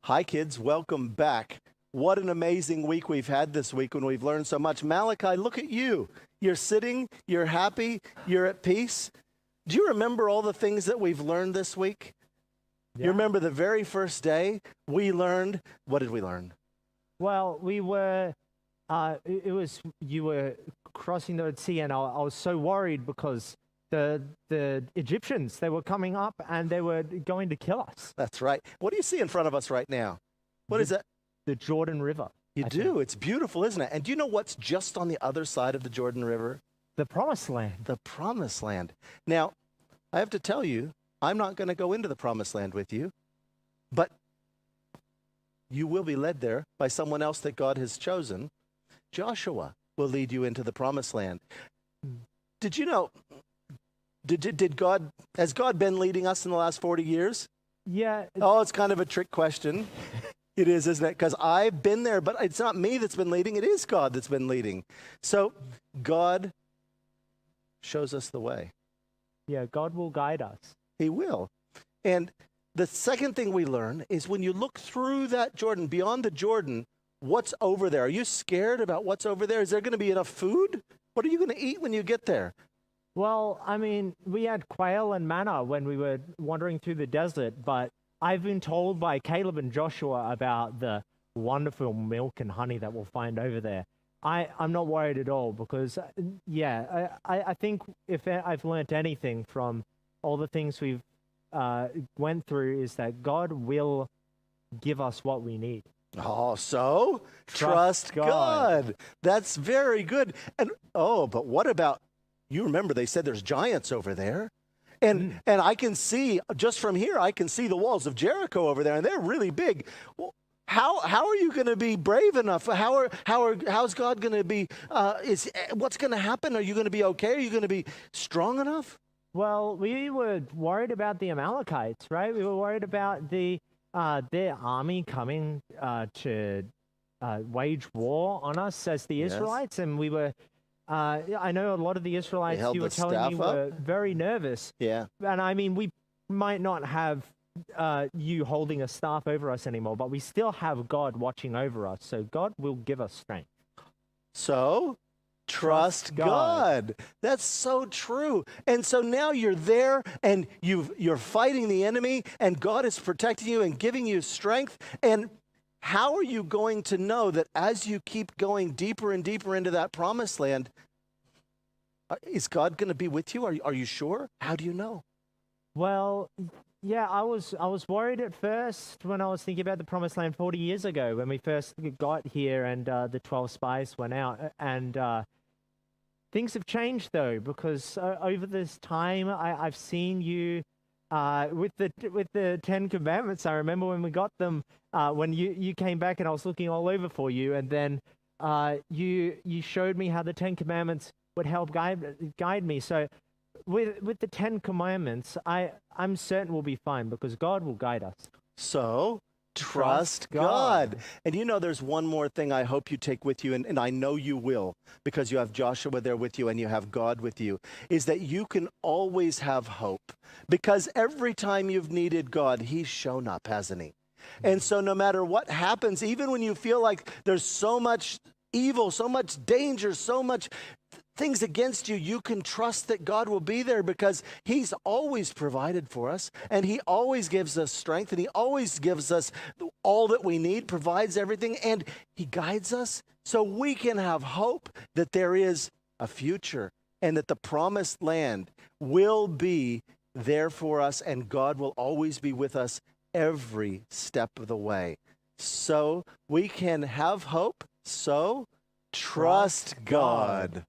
Hi, kids. Welcome back. What an amazing week we've had this week when we've learned so much. Malachi, look at you. You're sitting, you're happy, you're at peace. Do you remember all the things that we've learned this week? Yeah. You remember the very first day we learned, what did we learn? Well, we were, you were crossing the Red Sea, and I was so worried because the Egyptians, they were coming up and they were going to kill us. That's right. What do you see in front of us right now? What is that? The Jordan River. You I do. think. It's beautiful, isn't it? And do you know what's just on the other side of the Jordan River? The Promised Land. The Promised Land. Now, I have to tell you, I'm not going to go into the Promised Land with you, but you will be led there by someone else that God has chosen. Joshua will lead you into the Promised Land. Did you know, has God been leading us in the last 40 years? Yeah. Oh, it's kind of a trick question. It is, isn't it? Because I've been there, but it's not me that's been leading. It is God that's been leading. So God shows us the way. Yeah, God will guide us. He will. And the second thing we learn is when you look through that Jordan, beyond the Jordan, what's over there? Are you scared about what's over there? Is there going to be enough food? What are you going to eat when you get there? Well, I mean, we had quail and manna when we were wandering through the desert, but I've been told by Caleb and Joshua about the wonderful milk and honey that we'll find over there. I'm not worried at all because, I think if I've learned anything from all the things we've went through is that God will give us what we need. Oh, so trust God. That's very good. And but what about, you remember they said there's giants over there. And I can see, just from here, I can see the walls of Jericho over there, and they're really big. Well, how are you going to be brave enough? How's God going to be, what's going to happen? Are you going to be okay? Are you going to be strong enough? Well, we were worried about the Amalekites, right? We were worried about their army coming to wage war on us as the Israelites, and we were... I know a lot of the Israelites you were telling me were very nervous. Yeah. And I mean, we might not have you holding a staff over us anymore, but we still have God watching over us. So God will give us strength. So trust God. That's so true. And so now you're there and you're fighting the enemy and God is protecting you and giving you strength. And how are you going to know that as you keep going deeper and deeper into that promised land, is God going to be with you? Are you sure? How do you know? Well, yeah, I was worried at first when I was thinking about the promised land 40 years ago when we first got here and the 12 spies went out. And things have changed, though, because over this time, I've seen you with the 10 Commandments. I remember when we got them, when you came back and I was looking all over for you, and then you showed me how the 10 Commandments would help guide me. So with the 10 Commandments, I'm certain we'll be fine because God will guide us. So trust God. And you know, there's one more thing I hope you take with you, and I know you will, because you have Joshua there with you and you have God with you, is that you can always have hope. Because every time you've needed God, he's shown up, hasn't he? And so no matter what happens, even when you feel like there's so much evil, so much danger, so much things against you, you can trust that God will be there because he's always provided for us and he always gives us strength and he always gives us all that we need, provides everything, and he guides us so we can have hope that there is a future and that the promised land will be there for us and God will always be with us every step of the way. So we can have hope. So trust God.